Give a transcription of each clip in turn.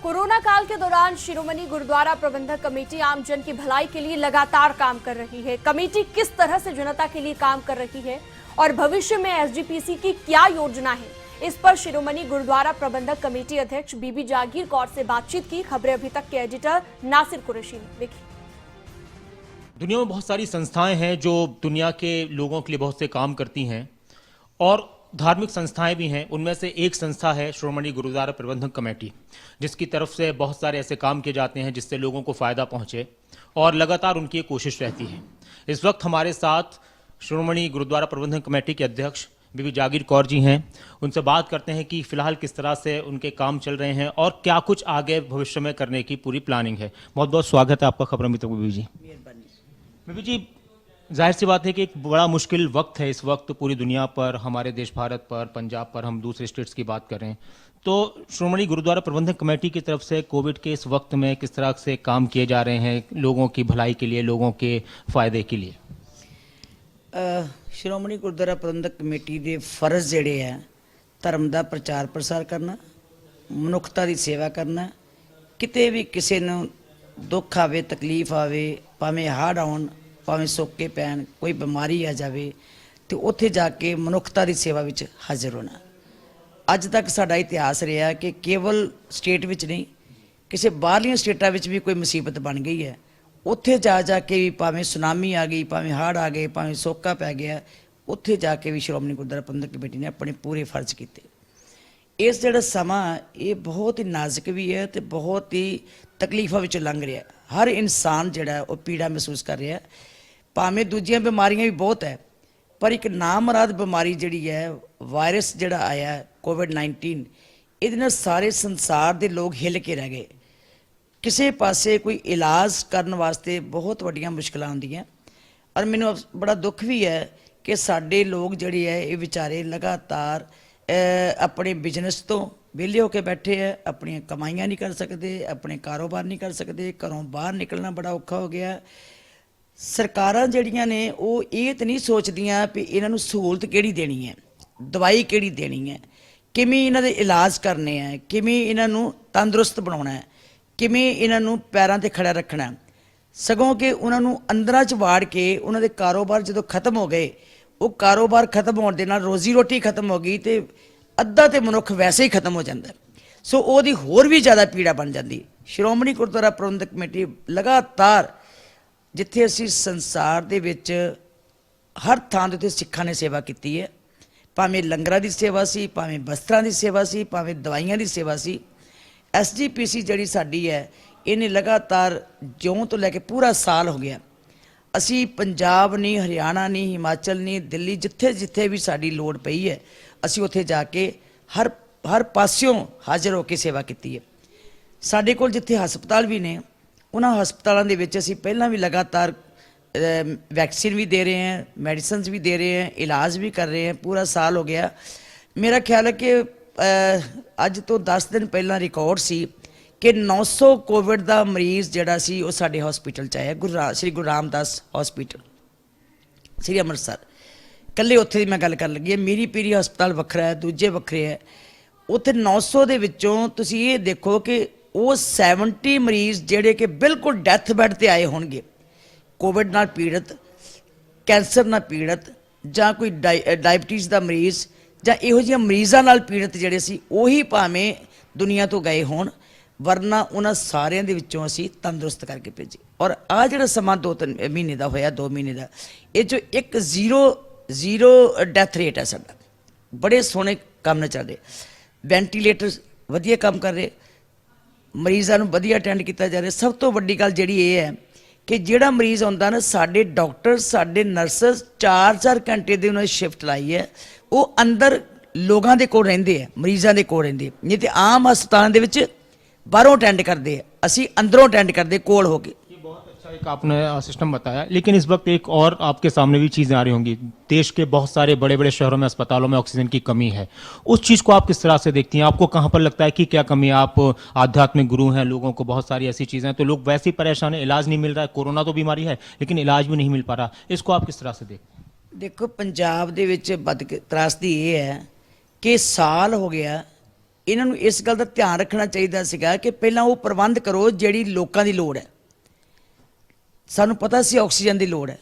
Corona काल के दौरान शिरोमणि गुरुद्वारा प्रबंधक कमेटी आमजन की भलाई के लिए लगातार काम कर रही है। कमेटी किस तरह से जनता के लिए काम कर रही है और भविष्य में एसजीपीसी की क्या योजना है, इस पर शिरोमणि गुरुद्वारा प्रबंधक कमेटी अध्यक्ष बीबी जागीर कौर से बातचीत की। खबरें अभी तक के एडिटर नासिर कुरैशी ने देखी। दुनिया में बहुत सारी संस्थाएं हैं जो दुनिया के लोगों के लिए बहुत से काम करती हैं और धार्मिक संस्थाएं भी हैं। उनमें से एक संस्था है श्रोमणी गुरुद्वारा प्रबंधक कमेटी, जिसकी तरफ से बहुत सारे ऐसे काम किए जाते हैं जिससे लोगों को फ़ायदा पहुंचे और लगातार उनकी ये कोशिश रहती है। इस वक्त हमारे साथ श्रोमणी गुरुद्वारा प्रबंधक कमेटी के अध्यक्ष बीबी जागीर कौर जी हैं। उनसे बात करते हैं कि फ़िलहाल किस तरह से उनके काम चल रहे हैं और क्या कुछ आगे भविष्य में करने की पूरी प्लानिंग है। बहुत बहुत स्वागत है आपका खबर मित्र बीबी जी। बीबी जी, जाहिर सी बात है कि एक बड़ा मुश्किल वक्त है इस वक्त पूरी दुनिया पर, हमारे देश भारत पर, पंजाब पर, हम दूसरे स्टेट्स की बात कर रहे हैं। तो श्रोमणी गुरुद्वारा प्रबंधक कमेटी की तरफ से कोविड के इस वक्त में किस तरह से काम किए जा रहे हैं लोगों की भलाई के लिए, लोगों के फ़ायदे के लिए? श्रोमणी गुरुद्वारा प्रबंधक कमेटी के फर्ज जिहड़े है धर्म का प्रचार प्रसार करना, मनुखता की सेवा करना। किते भी किसी नूं दुख आवे, तकलीफ आवे, भावें हाड़ आउण, भावें सोके पैण, कोई बीमारी आ जाए तो उत्थे जाके मनुखता की सेवा विच हाजिर होना। अज तक साडा इतिहास रहा कि केवल स्टेट विच नहीं, किसी बाहरलियां स्टेटां विच भी कोई मुसीबत बन गई है, उत्थे जा के भी भावें सुनामी आ गई, भावें हाड़ आ गए, भावें सोका पै गया, उत्थे जाके भी श्रोमणी गुरुद्वारा प्रबंधक कमेटी ने अपने पूरे फर्ज किए। इस जिहड़ा समा ये बहुत ही नाजुक भी है तो बहुत ही तकलीफां विचों लंघ रहा है। हर इंसान जिहड़ा वो पीड़ा महसूस कर रहा है। भावें दूजियां बीमारियां भी बहुत है, पर एक नामराद बीमारी जिहड़ी है, वायरस जिहड़ा आया कोविड-19, इहदे नाल सारे संसार के लोग हिल के रह गए। किसी पासे कोई इलाज करने वास्ते बहुत वड्डियां मुश्किलां आउंदियां और मैनूं बड़ा दुख भी है कि साडे लोग जिहड़े है ये विचारे लगातार अपने बिजनेस तो विहले होकर बैठे है, अपनी कमाइयां नहीं कर सकते, अपने कारोबार नहीं कर सकते, घरों बाहर निकलना बड़ा औखा हो गया। सरकारां जिहड़ियां ने वो ये तो नहीं सोचदियां भी इन्हां नूं सहूलत किहड़ी देनी है, दवाई किहड़ी देनी है, किवें इन्हां दे इलाज करने हैं, किवें इन्हां नूं तंदुरुस्त बनाउणा है, किवें इन्हां नूं पैरां ते खड़ा रखना है। सगों कि उन्हां नूं अंदरां च वाड़ के उन्हां दे कारोबार जदों खत्म हो गए, वो कारोबार खत्म होने दे नाल रोजी रोटी खत्म हो गई तो अद्धा तो मनुख वैसे ही खत्म हो जाता है। सो ओहदी होर भी ज़्यादा पीड़ा बन जाती। श्रोमणी गुरुद्वारा प्रबंधक कमेटी लगातार जिथे असी संसार दे विच हर थां दे उत्ते सिखां ने सेवा की है, भावें लंगरां दी सेवा सी, भावें वस्त्रां दी सेवा सी, भावें दवाइयां दी सेवा सी। SGPC जिहड़ी साडी है इन्हें लगातार ज्यों तो लैके पूरा साल हो गया, असी पंजाब नहीं, हरियाणा नहीं, हिमाचल नहीं, दिल्ली, जिथे जिथे भी साडी लोड़ पई है असी उत्थे जाके हर पासियों हाजिर होकर सेवा की है। साडे कोल जिथे हस्पताल भी ने, उन्हां हस्पतालों के विच असी पहलां भी लगातार वैक्सीन भी दे रहे हैं, मैडिसिन भी दे रहे हैं, इलाज भी कर रहे हैं। पूरा साल हो गया। मेरा ख्याल है कि अज तो 10 दिन पहला रिकॉर्ड सी कि 900 कोविड का मरीज़ जिहड़ा सी वो साडे हॉस्पिटल च आया, श्री गुरु रामदास हॉस्पिटल श्री अमृतसर। कल्ले उत्थे दी मैं गल कर लगी है, मीरी पीरी हस्पताल वखरा है, दूजे वखरे है। उत्थे 900 दे विचों तुसीं ये देखो कि वो 70 मरीज़ जिहड़े कि बिल्कुल डैथ बैड ते आए होणगे, कोविड नाल पीड़ित, कैंसर नाल पीड़ित, जां कोई डायबिटीज़ का मरीज़, जां इहो जिहियां मरीज़ां नाल पीड़ित जिहड़े सी उही भावें दुनिया तो गए होण, वरना उन्हां सारिਆਂ ਦੇ ਵਿੱਚੋਂ ਅਸੀਂ तंदुरुस्त करके भेजे। और आ जिहड़ा समा 2-3 महीने का होया, 2 महीने का, ये जो एक जीरो डैथ रेट है साडा। बड़े सोहणे काम ने चल रहे, वेंटीलेटर वधिया काम कर रहे, मरीज़ां नूं वधिया अटेंड किया जा रहा। सब तो वड्डी गल जिहड़ी ये है कि जिहड़ा मरीज़ आउंदा ना, साडे डॉक्टर, साडे नर्सिस 4-4 घंटे दी उन्होंने शिफ्ट लाई है, वो अंदर लोगों के कोल रहिंदे है, मरीज़ां दे कोल रहिंदे। नहीं तो आम हस्पतालों दे विच बाहरों अटेंड करते हैं, असी अंदरों अटेंड करते कोल हो गए। ये बहुत अच्छा एक आपने सिस्टम बताया, लेकिन इस वक्त एक और आपके सामने भी चीज़ें आ रही होंगी। देश के बहुत सारे बड़े बड़े शहरों में अस्पतालों में ऑक्सीजन की कमी है। उस चीज़ को आप किस तरह से देखती हैं? आपको कहाँ पर लगता है कि क्या कमी है? आप आध्यात्मिक गुरु हैं, लोगों को बहुत सारी ऐसी चीज़ें हैं तो लोग वैसे ही परेशान है, इलाज नहीं मिल रहा है। कोरोना तो बीमारी है लेकिन इलाज भी नहीं मिल पा रहा, इसको आप किस तरह से देखते हैं? देखो, पंजाब दे विच बदतरासदी ये है कि साल हो गया ਇਹਨਾਂ ਨੂੰ ਇਸ ਗੱਲ ਦਾ ਧਿਆਨ ਰੱਖਣਾ ਚਾਹੀਦਾ ਸੀਗਾ ਕਿ ਪਹਿਲਾਂ ਉਹ ਪ੍ਰਬੰਧ ਕਰੋ ਜਿਹੜੀ ਲੋਕਾਂ ਦੀ ਲੋੜ ਹੈ। ਸਾਨੂੰ ਪਤਾ ਸੀ ਆਕਸੀਜਨ ਦੀ ਲੋੜ ਹੈ,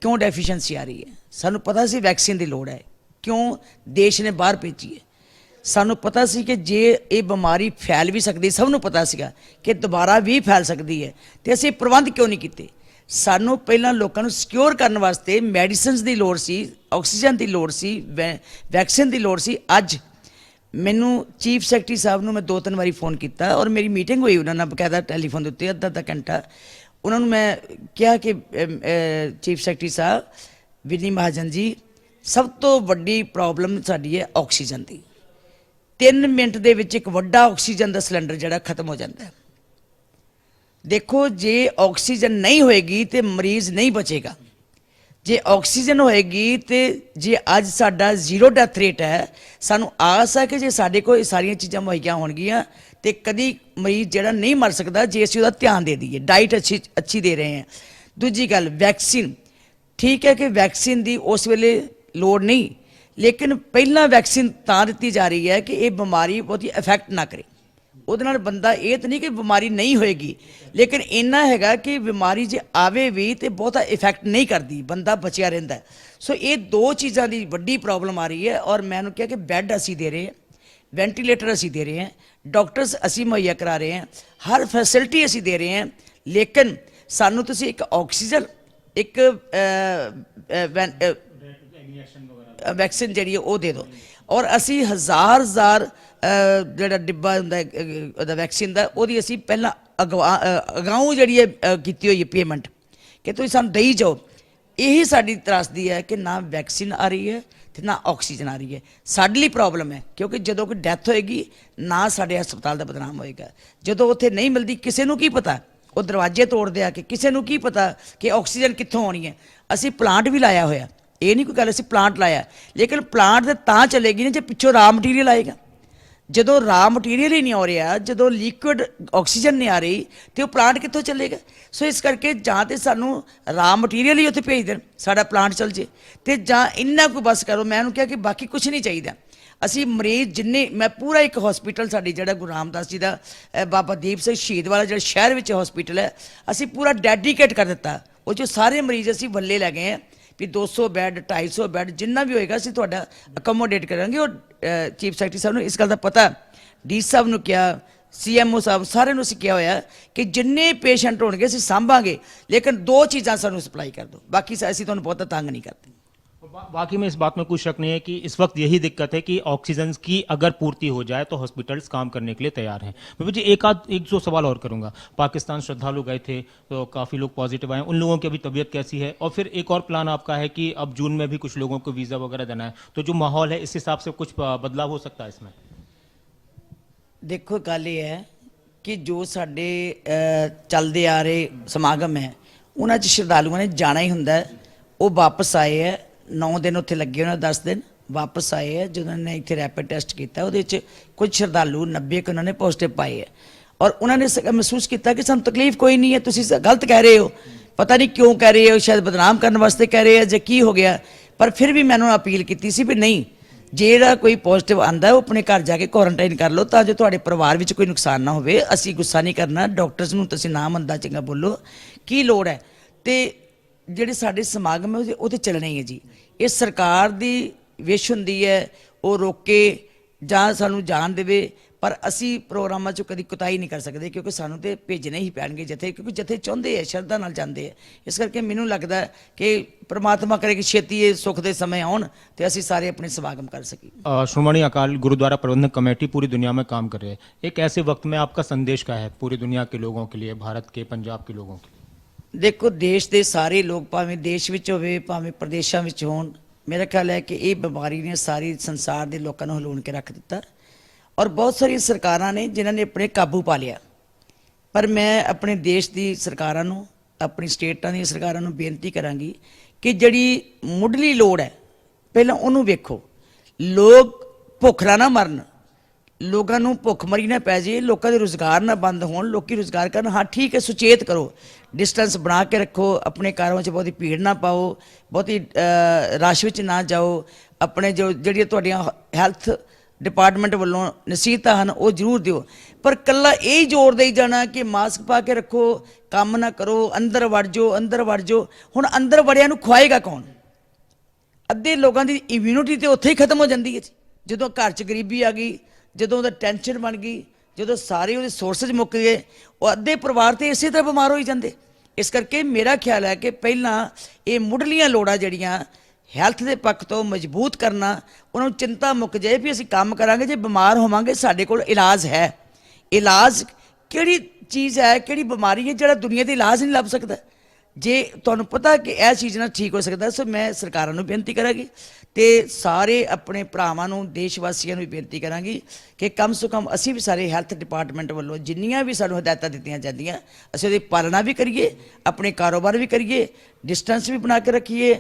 ਕਿਉਂ ਡੈਫੀਸ਼ੀਐਂਸੀ ਆ ਰਹੀ ਹੈ। ਸਾਨੂੰ ਪਤਾ ਸੀ ਵੈਕਸੀਨ ਦੀ ਲੋੜ ਹੈ, ਕਿਉਂ ਦੇਸ਼ ਨੇ ਬਾਹਰ ਭੇਜੀ ਹੈ। ਸਾਨੂੰ ਪਤਾ ਸੀ ਕਿ ਜੇ ਇਹ ਬਿਮਾਰੀ ਫੈਲ ਵੀ ਸਕਦੀ, ਸਭ ਨੂੰ ਪਤਾ ਸੀਗਾ ਕਿ ਦੁਬਾਰਾ ਵੀ ਫੈਲ ਸਕਦੀ ਹੈ, ਤੇ ਅਸੀਂ ਪ੍ਰਬੰਧ ਕਿਉਂ ਨਹੀਂ ਕੀਤੇ। ਸਾਨੂੰ ਪਹਿਲਾਂ ਲੋਕਾਂ ਨੂੰ ਸਿਕਿਉਰ ਕਰਨ ਵਾਸਤੇ ਮੈਡੀਸਿਨਸ ਦੀ ਲੋੜ ਸੀ, ਆਕਸੀਜਨ ਦੀ ਲੋੜ ਸੀ, ਵੈਕਸੀਨ ਦੀ ਲੋੜ ਸੀ। ਅੱਜ ਮੈਨੂੰ ਚੀਫ ਸੈਕਟਰੀ ਸਾਹਿਬ ਨੂੰ ਮੈਂ 2-3 ਵਾਰੀ ਫੋਨ ਕੀਤਾ ਔਰ ਮੇਰੀ ਮੀਟਿੰਗ ਹੋਈ ਉਹਨਾਂ ਨਾਲ ਬਕਾਇਦਾ ਟੈਲੀਫੋਨ ਦੇ ਉੱਤੇ ਅੱਧਾ ਘੰਟਾ। ਉਹਨਾਂ ਨੂੰ ਮੈਂ ਕਿਹਾ ਕਿ ਚੀਫ ਸੈਕਟਰੀ ਸਾਹਿਬ ਵਿਨੀ ਮਹਾਜਨ ਜੀ, ਸਭ ਤੋਂ ਵੱਡੀ ਪ੍ਰੋਬਲਮ ਸਾਡੀ ਹੈ ਆਕਸੀਜਨ ਦੀ। 3 ਮਿੰਟ ਦੇ ਵਿੱਚ ਇੱਕ ਵੱਡਾ ਆਕਸੀਜਨ ਦਾ ਸਿਲੰਡਰ ਜਿਹੜਾ ਖਤਮ ਹੋ ਜਾਂਦਾ ਹੈ। ਦੇਖੋ, ਜੇ ਆਕਸੀਜਨ ਨਹੀਂ ਹੋਏਗੀ ਤੇ ਮਰੀਜ਼ ਨਹੀਂ ਬਚੇਗਾ। ਜੇ ਆਕਸੀਜਨ ਹੋਏਗੀ ਤੇ ਜੇ ਅੱਜ ਸਾਡਾ 0 ਡੈਥ ਰੇਟ ਹੈ, ਸਾਨੂੰ ਆਸ ਹੈ ਕਿ ਜੇ ਸਾਡੇ ਕੋਲ ਇਹ ਸਾਰੀਆਂ ਚੀਜ਼ਾਂ ਮੁਹੱਈਆ ਹੋਣਗੀਆਂ ਤੇ ਕਦੀ ਮਰੀਜ਼ ਜਿਹੜਾ ਨਹੀਂ ਮਰ ਸਕਦਾ, ਜੇ ਅਸੀਂ ਉਹਦਾ ਧਿਆਨ ਦੇ ਦਈਏ, ਡਾਈਟ ਅੱਛੀ ਦੇ ਰਹੇ ਹਾਂ। ਦੂਜੀ ਗੱਲ, ਵੈਕਸੀਨ, ਠੀਕ ਹੈ ਕਿ ਵੈਕਸੀਨ ਦੀ ਉਸ ਵੇਲੇ ਲੋੜ ਨਹੀਂ, ਲੇਕਿਨ ਪਹਿਲਾਂ ਵੈਕਸੀਨ ਤਾਂ ਦਿੱਤੀ ਜਾ ਰਹੀ ਹੈ ਕਿ ਇਹ ਬਿਮਾਰੀ ਬਹੁਤੀ ਇਫੈਕਟ ਨਾ ਕਰੇ। ਉਹਦੇ ਨਾਲ ਬੰਦਾ ਇਹ ਤਾਂ ਨਹੀਂ ਕਿ ਬਿਮਾਰੀ ਨਹੀਂ ਹੋਏਗੀ, ਲੇਕਿਨ ਇੰਨਾ ਹੈਗਾ ਕਿ ਬਿਮਾਰੀ ਜੇ ਆਵੇ ਵੀ ਤੇ ਬਹੁਤਾ ਇਫੈਕਟ ਨਹੀਂ ਕਰਦੀ, ਬੰਦਾ ਬਚਿਆ ਰਹਿੰਦਾ। ਸੋ ਇਹ 2 ਚੀਜ਼ਾਂ ਦੀ ਵੱਡੀ ਪ੍ਰੋਬਲਮ ਆ ਰਹੀ ਹੈ। ਔਰ ਮੈਂ ਉਹਨੂੰ ਕਿਹਾ ਕਿ ਬੈੱਡ ਅਸੀਂ ਦੇ ਰਹੇ ਹਾਂ, ਵੈਂਟੀਲੇਟਰ ਅਸੀਂ ਦੇ ਰਹੇ ਹਾਂ, ਡਾਕਟਰਸ ਅਸੀਂ ਮੁਹੱਈਆ ਕਰਾ ਰਹੇ ਹਾਂ, ਹਰ ਫੈਸਿਲਿਟੀ ਅਸੀਂ ਦੇ ਰਹੇ ਹਾਂ, ਲੇਕਿਨ ਸਾਨੂੰ ਤੁਸੀਂ ਇੱਕ ਆਕਸੀਜਨ, ਇੱਕ ਵੈਕਸੀਨ ਜਿਹੜੀ ਹੈ ਉਹ ਦੇ ਦਿਓ। ਔਰ ਅਸੀਂ ਹਜ਼ਾਰ ਜਿਹੜਾ ਡਿੱਬਾ ਹੁੰਦਾ ਉਹਦਾ ਵੈਕਸੀਨ ਦਾ, ਉਹਦੀ ਅਸੀਂ ਪਹਿਲਾਂ ਅਗਾਊਂ ਜਿਹੜੀ ਹੈ ਕੀਤੀ ਹੋਈ ਹੈ ਪੇਮੈਂਟ, ਕਿ ਤੁਸੀਂ ਸਾਨੂੰ ਦੇਈ ਜਾਓ। ਇਹੀ ਸਾਡੀ ਤਰਾਸਦੀ ਹੈ ਕਿ ਨਾ ਵੈਕਸੀਨ ਆ ਰਹੀ ਹੈ ਤੇ ਨਾ ਆਕਸੀਜਨ ਆ ਰਹੀ ਹੈ। ਸਾਡੇ ਲਈ ਪ੍ਰੋਬਲਮ ਹੈ, ਕਿਉਂਕਿ ਜਦੋਂ ਕੋਈ ਡੈਥ ਹੋਏਗੀ ਨਾ ਸਾਡੇ ਹਸਪਤਾਲ ਦਾ ਬਦਨਾਮ ਹੋਏਗਾ। ਜਦੋਂ ਉੱਥੇ ਨਹੀਂ ਮਿਲਦੀ, ਕਿਸੇ ਨੂੰ ਕੀ ਪਤਾ, ਉਹ ਦਰਵਾਜ਼ੇ ਤੋੜਦੇ ਆ ਕੇ, ਕਿਸੇ ਨੂੰ ਕੀ ਪਤਾ ਕਿ ਆਕਸੀਜਨ ਕਿੱਥੋਂ ਆਉਣੀ ਹੈ। ਅਸੀਂ ਪਲਾਂਟ ਵੀ ਲਾਇਆ ਹੋਇਆ, ਇਹ ਨਹੀਂ ਕੋਈ ਗੱਲ, ਅਸੀਂ ਪਲਾਂਟ ਲਾਇਆ, ਲੇਕਿਨ ਪਲਾਂਟ ਤੇ ਤਾਂ ਚੱਲੇਗੀ ਨਾ ਜੇ ਪਿੱਛੋਂ ਰਾ ਮਟੀਰੀਅਲ ਆਏਗਾ। ਜਦੋਂ ਰਾ ਮਟੀਰੀਅਲ ਹੀ ਨਹੀਂ ਆ ਰਿਹਾ, ਜਦੋਂ ਲਿਕੁਇਡ ਆਕਸੀਜਨ ਨਹੀਂ ਆ ਰਹੀ, ਤੇ ਉਹ ਪਲਾਂਟ ਕਿੱਥੋਂ ਚੱਲੇਗਾ। ਸੋ ਇਸ ਕਰਕੇ ਜਾਂ ਤੇ ਸਾਨੂੰ ਰਾ ਮਟੀਰੀਅਲ ਹੀ ਉੱਥੇ ਭੇਜ ਦੇਣ, ਸਾਡਾ ਪਲਾਂਟ ਚੱਲ ਜੇ, ਤੇ ਜਾਂ ਇੰਨਾ ਕੋਈ ਬਸ ਕਰੋ। ਮੈਂ ਉਹਨੂੰ ਕਿਹਾ ਕਿ ਬਾਕੀ ਕੁਝ ਨਹੀਂ ਚਾਹੀਦਾ। ਅਸੀਂ ਮਰੀਜ਼ ਜਿੰਨੇ, ਮੈਂ ਪੂਰਾ ਇੱਕ ਹਸਪੀਟਲ ਸਾਡੀ ਜਿਹੜਾ ਗੁਰੂ ਰਾਮਦਾਸ ਜੀ ਦਾ ਬਾਬਾ ਦੀਪ ਸਿੰਘ ਸ਼ਹੀਦ ਵਾਲਾ ਜਿਹੜਾ ਸ਼ਹਿਰ ਵਿੱਚ ਹਸਪੀਟਲ ਹੈ, ਅਸੀਂ ਪੂਰਾ ਡੈਡੀਕੇਟ ਕਰ ਦਿੱਤਾ। ਉਹ 'ਚੋਂ ਸਾਰੇ ਮਰੀਜ਼ ਅਸੀਂ ਵੱਲੇ ਲੈ ਗਏ ਹਾਂ ਵੀ 200 ਬੈੱਡ 250 ਬੈੱਡ ਜਿੰਨਾ ਵੀ ਹੋਏਗਾ ਅਸੀਂ ਤੁਹਾਡਾ ਅਕੋਮੋਡੇਟ ਕਰਾਂਗੇ। ਔਰ ਚੀਫ ਸੈਕਟਰੀ ਸਾਹਿਬ ਨੂੰ ਇਸ ਗੱਲ ਦਾ ਪਤਾ, ਡੀ ਸਾਹਿਬ ਨੂੰ ਕਿਹਾ, CMO ਸਾਹਿਬ, ਸਾਰਿਆਂ ਨੂੰ ਅਸੀਂ ਕਿਹਾ ਹੋਇਆ ਕਿ ਜਿੰਨੇ ਪੇਸ਼ੈਂਟ ਹੋਣਗੇ ਅਸੀਂ ਸਾਂਭਾਂਗੇ, ਲੇਕਿਨ 2 चीज़ां ਸਾਨੂੰ सप्लाई कर दो, बाकी ਅਸੀਂ ਤੁਹਾਨੂੰ ਬਹੁਤ ਤੰਗ ਨਹੀਂ ਕਰਦੇ। बाकी में इस बात में कुछ शक नहीं है कि इस वक्त यही दिक्कत है कि ऑक्सीजन की अगर पूर्ति हो जाए तो हॉस्पिटल्स काम करने के लिए तैयार हैं। मैं जी एक दो सवाल और करूंगा। पाकिस्तान श्रद्धालु गए थे तो काफ़ी लोग पॉजिटिव आए, उन लोगों की अभी तबीयत कैसी है? और फिर एक और प्लान आपका है कि अब जून में भी कुछ लोगों को वीज़ा वगैरह देना है, तो जो माहौल है इस हिसाब से कुछ बदलाव हो सकता है इसमें? देखो, गल ये है कि जो साडे चलते आ रहे समागम है उन्हां 'च श्रद्धालुओं ने जाना ही हुंदा है। वो वापस आए है, 9 दिन उत्थे लगे, उन्हें 10 दिन वापस आए है। जो उन्होंने इत्थे रैपिड टेस्ट किया, वो कुछ श्रद्धालु 90 के उन्होंने पॉजिटिव पाए है, और उन्होंने महसूस किया कि सानूं तकलीफ कोई नहीं है, तुसीं गलत कह रहे हो, पता नहीं क्यों कह रहे हो, शायद बदनाम करने वास्ते कह रहे हैं जे की हो गया। पर फिर भी मैं उन्होंने अपील की सी भी नहीं, ਜਿਹੜਾ ਕੋਈ ਪੋਜ਼ਿਟਿਵ ਆਂਦਾ ਉਹ ਆਪਣੇ ਘਰ ਜਾ ਕੇ ਕੁਆਰੰਟਾਈਨ ਕਰ ਲਓ, ਤਾਂ ਜੋ ਤੁਹਾਡੇ ਪਰਿਵਾਰ ਵਿੱਚ ਕੋਈ ਨੁਕਸਾਨ ਨਾ ਹੋਵੇ। ਅਸੀਂ ਗੁੱਸਾ ਨਹੀਂ ਕਰਨਾ, ਡਾਕਟਰਸ ਨੂੰ ਤੁਸੀਂ ਨਾ ਮੰਦਾ ਚੰਗਾ ਬੋਲੋ, ਕੀ ਲੋੜ ਹੈ। ਤੇ ਜਿਹੜੇ ਸਾਡੇ ਸਮਾਗਮ ਹੈ ਉਹ ਤੇ ਚੱਲਣੇ ਹੀ ਹੈ ਜੀ। ਇਹ ਸਰਕਾਰ ਦੀ ਵਿਸ਼ ਹੁੰਦੀ ਹੈ, ਉਹ ਰੋਕੇ ਜਾਂ ਸਾਨੂੰ ਜਾਣ ਦੇਵੇ, ਪਰ ਅਸੀਂ ਪ੍ਰੋਗਰਾਮਾਂ 'ਚੋਂ ਕਦੀ ਕੁਤਾਹੀ ਨਹੀਂ ਕਰ ਸਕਦੇ, ਕਿਉਂਕਿ ਸਾਨੂੰ ਤੇ ਭੇਜਣੇ ਹੀ ਪੈਣਗੇ ਜਥੇ, ਕਿਉਂਕਿ ਜਥੇ ਚਾਹੁੰਦੇ ਹੈ, ਸ਼ਰਧਾ ਨਾਲ ਜਾਂਦੇ ਹੈ। ਇਸ ਕਰਕੇ ਮੈਨੂੰ ਲੱਗਦਾ ਕਿ परमात्मा करे कि छेती सुख दे समय आउण ते असीं सारे अपने समागम कर सकी। श्रोमणी अकाल गुरुद्वारा प्रबंधक कमेटी पूरी दुनिया में काम कर रही है, एक ऐसे वक्त में आपका संदेश क्या है पूरी दुनिया के लोगों के लिए, भारत के, पंजाब के लोगों के लिए? देखो, देश के सारे लोग भावें देश विच होवे भावें प्रदेशों विच होण, मेरा ख्याल है कि ये बीमारी ने सारी संसार के लोगों को हिलाउण के रख दिता, और बहुत सारी सरकारां ने जिन्होंने अपने काबू पा लिया। पर मैं अपने देश की सरकारां नूं, अपनी स्टेटां दी सरकारां नूं बेनती करांगी कि जिहड़ी मुढ़ली लोड़ है पहला उहनूं वेखो, लोग भुख ना मरन, लोगों नूं भुख मरी ना पै जाए, लोगों के रोज़गार ना बंद होण, लोग रोज़गार करन। हाँ ठीक है, सुचेत करो, डिस्टेंस बना के रखो, अपने कारों च बहुती भीड़ ना पाओ, बहुती रश विच ना जाओ, अपने जो जिहड़ियां तुहाडीआं हैल्थ ਡਿਪਾਰਟਮੈਂਟ ਵੱਲੋਂ ਨਸੀਹਤਾਂ ਹਨ ਉਹ ਜ਼ਰੂਰ ਦਿਓ, ਪਰ ਕੱਲਾ ਇਹ ਹੀ ਜ਼ੋਰ ਦੇਈ ਜਾਣਾ ਕਿ ਮਾਸਕ ਪਾ ਕੇ ਰੱਖੋ, ਕੰਮ ਨਾ ਕਰੋ, ਅੰਦਰ ਵੜ ਜਾਓ, ਅੰਦਰ ਵੜ ਜਾਓ। ਹੁਣ ਅੰਦਰ ਵੜਿਆਂ ਨੂੰ ਖਵਾਏਗਾ ਕੌਣ? ਅੱਧੇ ਲੋਕਾਂ ਦੀ ਇਮਿਊਨਿਟੀ ਤੇ ਉੱਥੇ ਹੀ ਖਤਮ ਹੋ ਜਾਂਦੀ ਹੈ ਜੀ। ਜਦੋਂ ਘਰ 'ਚ ਗਰੀਬੀ ਆ ਗਈ, ਜਦੋਂ ਉਹਦਾ ਟੈਨਸ਼ਨ ਬਣ ਗਈ, ਜਦੋਂ ਸਾਰੇ ਉਹਦੇ ਸੋਰਸਸ ਮੁੱਕ ਗਏ, ਉਹ ਅੱਧੇ ਪਰਿਵਾਰ ਤੇ ਇਸੇ ਤਰ੍ਹਾਂ ਬਿਮਾਰ ਹੋਈ ਜਾਂਦੇ। ਇਸ ਕਰਕੇ ਮੇਰਾ ਖਿਆਲ ਹੈ ਕਿ ਪਹਿਲਾਂ ਇਹ ਮੁੱਢਲੀਆਂ ਲੋੜਾਂ ਜਿਹੜੀਆਂ ਹੈਲਥ ਦੇ ਪੱਖ ਤੋਂ ਮਜ਼ਬੂਤ ਕਰਨਾ, ਉਹਨਾਂ ਨੂੰ ਚਿੰਤਾ ਮੁੱਕ ਜਾਏ ਵੀ ਅਸੀਂ ਕੰਮ ਕਰਾਂਗੇ, ਜੇ ਬਿਮਾਰ ਹੋਵਾਂਗੇ ਸਾਡੇ ਕੋਲ ਇਲਾਜ ਹੈ। ਇਲਾਜ ਕਿਹੜੀ ਚੀਜ਼ ਹੈ, ਕਿਹੜੀ ਬਿਮਾਰੀ ਹੈ ਜਿਹੜਾ ਦੁਨੀਆ ਦੇ ਇਲਾਜ ਨਹੀਂ ਲੱਭ ਸਕਦਾ? ਜੇ ਤੁਹਾਨੂੰ ਪਤਾ ਕਿ ਇਹ ਚੀਜ਼ ਨਾਲ ਠੀਕ ਹੋ ਸਕਦਾ, ਸੋ ਮੈਂ ਸਰਕਾਰਾਂ ਨੂੰ ਬੇਨਤੀ ਕਰਾਂਗੀ ਤੇ ਸਾਰੇ ਆਪਣੇ ਭਰਾਵਾਂ ਨੂੰ, ਦੇਸ਼ ਵਾਸੀਆਂ ਨੂੰ ਵੀ ਬੇਨਤੀ ਕਰਾਂਗੀ ਕਿ ਕਮ ਸੇ ਕਮ ਅਸੀਂ ਵੀ ਸਾਰੇ ਹੈਲਥ ਡਿਪਾਰਟਮੈਂਟ ਵੱਲੋਂ ਜਿੰਨੀਆਂ ਵੀ ਸਾਨੂੰ ਹਦਾਇਤਾਂ ਦਿੱਤੀਆਂ ਜਾਂਦੀਆਂ ਅਸੀਂ ਉਹਦੀ ਪਾਲਣਾ ਵੀ ਕਰੀਏ, ਆਪਣੇ ਕਾਰੋਬਾਰ ਵੀ ਕਰੀਏ, डिस्टेंस भी बना के रखिए,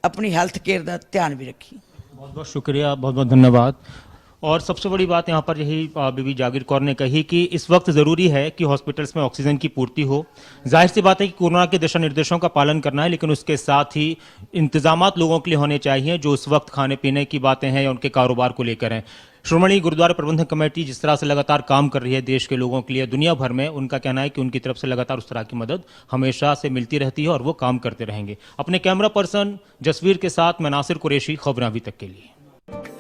अपनी हेल्थ केयर का ध्यान भी रखिए। बहुत बहुत शुक्रिया, बहुत बहुत धन्यवाद। और सबसे बड़ी बात यहाँ पर यही बीबी जागीर कौर ने कही कि इस वक्त ज़रूरी है कि हॉस्पिटल्स में ऑक्सीजन की पूर्ति हो। जाहिर सी बात है कि कोरोना के दिशा निर्देशों का पालन करना है, लेकिन उसके साथ ही इंतजामात लोगों के लिए होने चाहिए जो इस वक्त खाने पीने की बातें हैं या उनके कारोबार को लेकर हैं। श्रोमणी गुरुद्वारा प्रबंधक कमेटी जिस तरह से लगातार काम कर रही है देश के लोगों के लिए, दुनिया भर में, उनका कहना है कि उनकी तरफ से लगातार उस तरह की मदद हमेशा से मिलती रहती है और वो काम करते रहेंगे। अपने कैमरा पर्सन जसवीर के साथ मैं नासिर कुरैशी, खबरें अभी तक के लिए।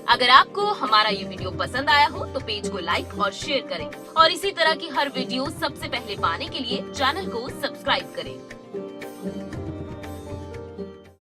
अगर आपको हमारा ये वीडियो पसंद आया हो तो पेज को लाइक और शेयर करें और इसी तरह की हर वीडियो सबसे पहले पाने के लिए चैनल को सब्सक्राइब करें।